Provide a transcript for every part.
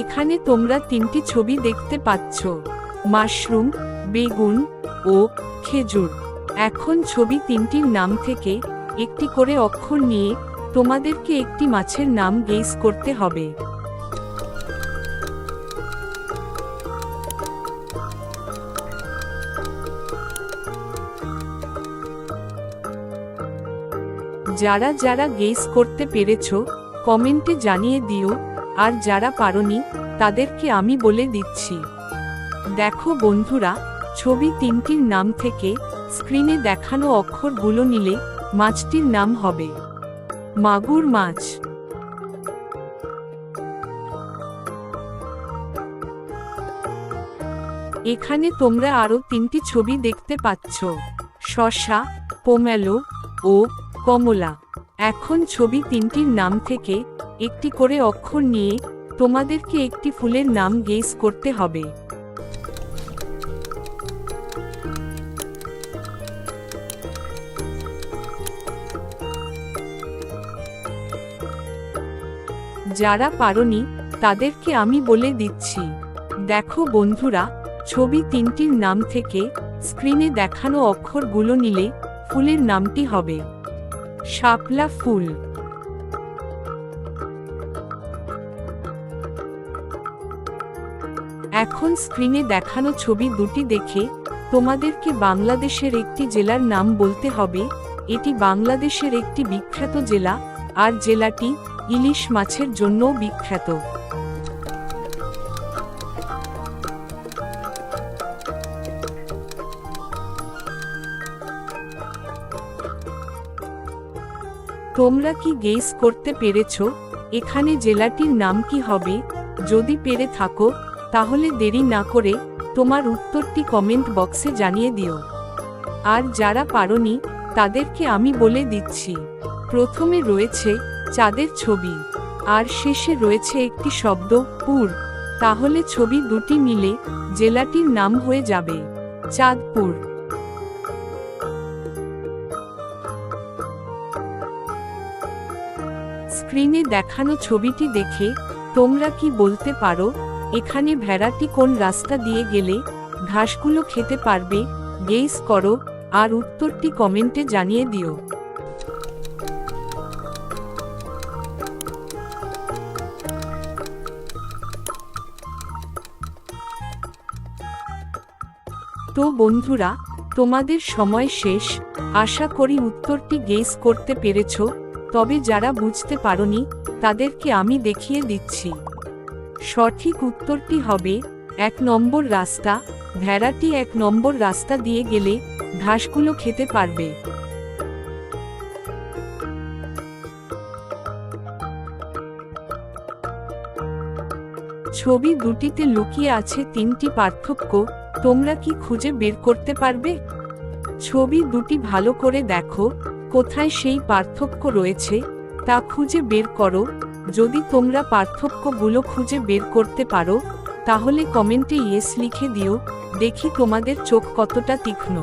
এখানে তোমরা তিনটি ছবি দেখতে পাচ্ছ, মাশরুম, বেগুন ও খেজুর। এখন ছবি তিনটির নাম থেকে একটি করে অক্ষর নিয়ে তোমাদেরকে একটি মাছের নাম গেস করতে হবে। যারা যারা গেস করতে পেরেছো কমেন্টে জানিয়ে দিও, আর যারা পারোনি তাদেরকে আমি বলে দিচ্ছি। দেখো বন্ধুরা, ছবি তিনটির নাম থেকে স্ক্রিনে দেখানো অক্ষরগুলো নিলে মাছটির নাম হবে মাগুর মাছ। এখানে তোমরা আরো তিনটি ছবি দেখতে পাচ্ছ, শসা, পোমেলো ও কমলা। এখন ছবি তিনটির নাম থেকে একটি করে অক্ষর নিয়ে তোমাদেরকে একটি ফুলের নাম গেস করতে হবে। যারা পারোনি তাদেরকে আমি বলে দিচ্ছি। দেখো বন্ধুরা, ছবি তিনটির নাম থেকে স্ক্রিনে দেখানো অক্ষরগুলো নিলে ফুলের নামটি হবে শাপলা ফুল। এখন স্ক্রিনে দেখানো ছবি দুটি দেখে তোমাদেরকে বাংলাদেশের একটি জেলার নাম বলতে হবে। এটি বাংলাদেশের একটি বিখ্যাত জেলা, আর জেলাটি ইলিশ মাছের জন্যও বিখ্যাত। তোমরা কি গেস করতে পেরেছো এখানে জেলাটির নাম কি হবে? যদি পেরে থাকো তাহলে দেরি না করে তোমার উত্তরটি কমেন্ট বক্সে জানিয়ে দিও। আর যারা পারোনি তাদেরকে আমি বলে দিচ্ছি। প্রথমে রয়েছে চাঁদের ছবি, আর শেষে রয়েছে একটি শব্দ পুর। তাহলে ছবি দুটি মিলে জেলাটির নাম হয়ে যাবে চাঁদপুর। স্ক্রিনে দেখানো ছবিটি দেখে তোমরা কি বলতে পারো এখানে ভেড়াটি কোন রাস্তা দিয়ে গেলে ঘাসগুলো খেতে পারবে? গেস করো আর উত্তরটি কমেন্টে জানিয়ে দিও। তো বন্ধুরা, তোমাদের সময় শেষ। আশা করি উত্তরটি গেস করতে পেরেছো। তবে যারা বুঝতে পারোনি তাদেরকে আমি দেখিয়ে দিচ্ছি। সঠিক উত্তরটি হবে 1 নম্বর রাস্তা। ভেড়াটি 1 নম্বর রাস্তা দিয়ে গেলে ঘাসগুলো খেতে পারবে। ছবি দুটিতে লুকিয়ে আছে তিনটি পার্থক্য। তোমরা কি খুঁজে বের করতে পারবে? ছবি দুটি ভালো করে দেখো, কোথায় সেই পার্থক্য রয়েছে তা খুঁজে বের করো। যদি তোমরা পার্থক্যগুলো খুঁজে বের করতে পারো তাহলে কমেন্টে ইয়েস লিখে দিও। দেখি তোমাদের চোখ কতটা তীক্ষ্ণ।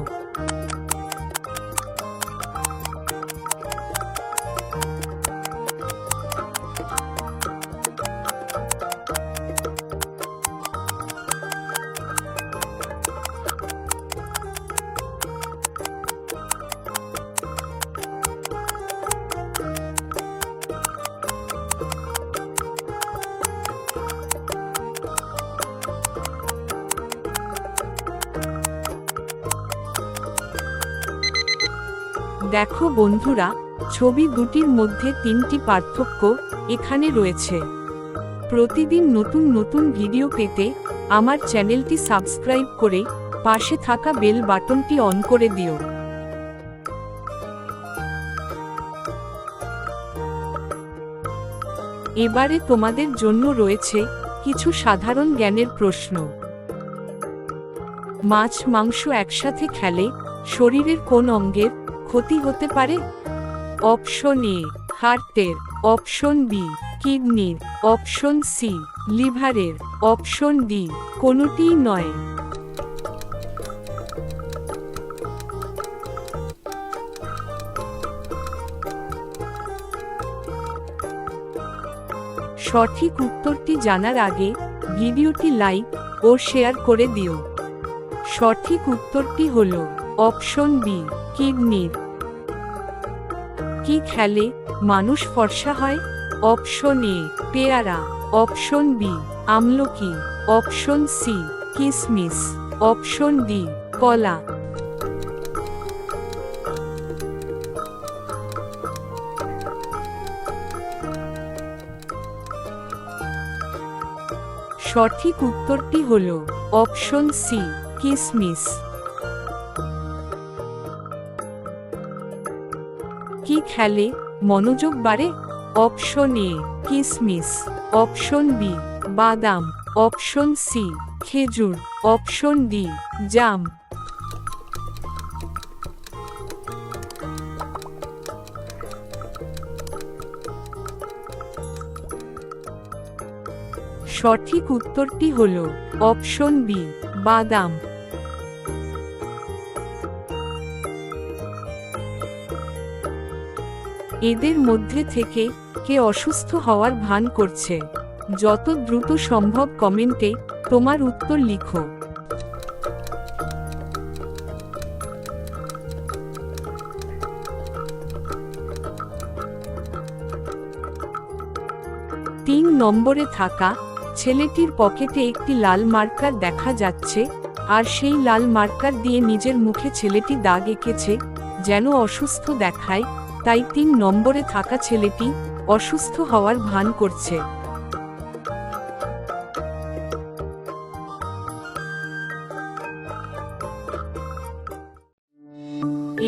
দেখো বন্ধুরা, ছবি দুটির মধ্যে তিনটি পার্থক্য এখানে রয়েছে। প্রতিদিন নতুন নতুন ভিডিও পেতে আমার চ্যানেলটি সাবস্ক্রাইব করে পাশে থাকা বেল বাটনটি অন করে দিও। এবারে তোমাদের জন্য রয়েছে কিছু সাধারণ জ্ঞানের প্রশ্ন। মাছ মাংস একসাথে খেলে শরীরের কোন অঙ্গের ক্ষতি হতে পারে? অপশন এ হার্টের, অপশন বি কিডনির, অপশন সি লিভারের, অপশন ডি কোনোটিই নয়। সঠিক উত্তরটি জানার আগে ভিডিওটি লাইক ও শেয়ার করে দিও। সঠিক উত্তরটি হল অপশন বি, কিডনির। কি খেলে মানুষ ফর্সা হয়? অপশন এ পেয়ারা, অপশন বি আমলকি, অপশন সি কিসমিস, অপশন ডি কলা। সঠিক উত্তরটি হল অপশন সি কিসমিস। কি খেলে মনোযোগ বাড়ে? অপশন এ কিসমিস, অপশন বি বাদাম, অপশন সি খেজুর, অপশন ডি জাম। সঠিক উত্তরটি হল অপশন বি বাদাম। এদের মধ্যে থেকে কে অসুস্থ হওয়ার ভান করছে? যত দ্রুত সম্ভব কমেন্টে তোমার উত্তর লিখো। তিন নম্বরে থাকা ছেলেটির পকেটে একটি লাল মার্কার দেখা যাচ্ছে, আর সেই লাল মার্কার দিয়ে নিজের মুখে ছেলেটি দাগ এঁকেছে যেন অসুস্থ দেখায়, তাই 3 নম্বরে থাকা ছেলেটি অসুস্থ হওয়ার ভান করছে।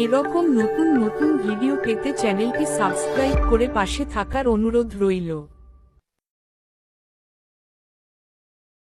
এরকম নতুন নতুন ভিডিও পেতে চ্যানেলটি সাবস্ক্রাইব করে পাশে থাকার অনুরোধ রইল।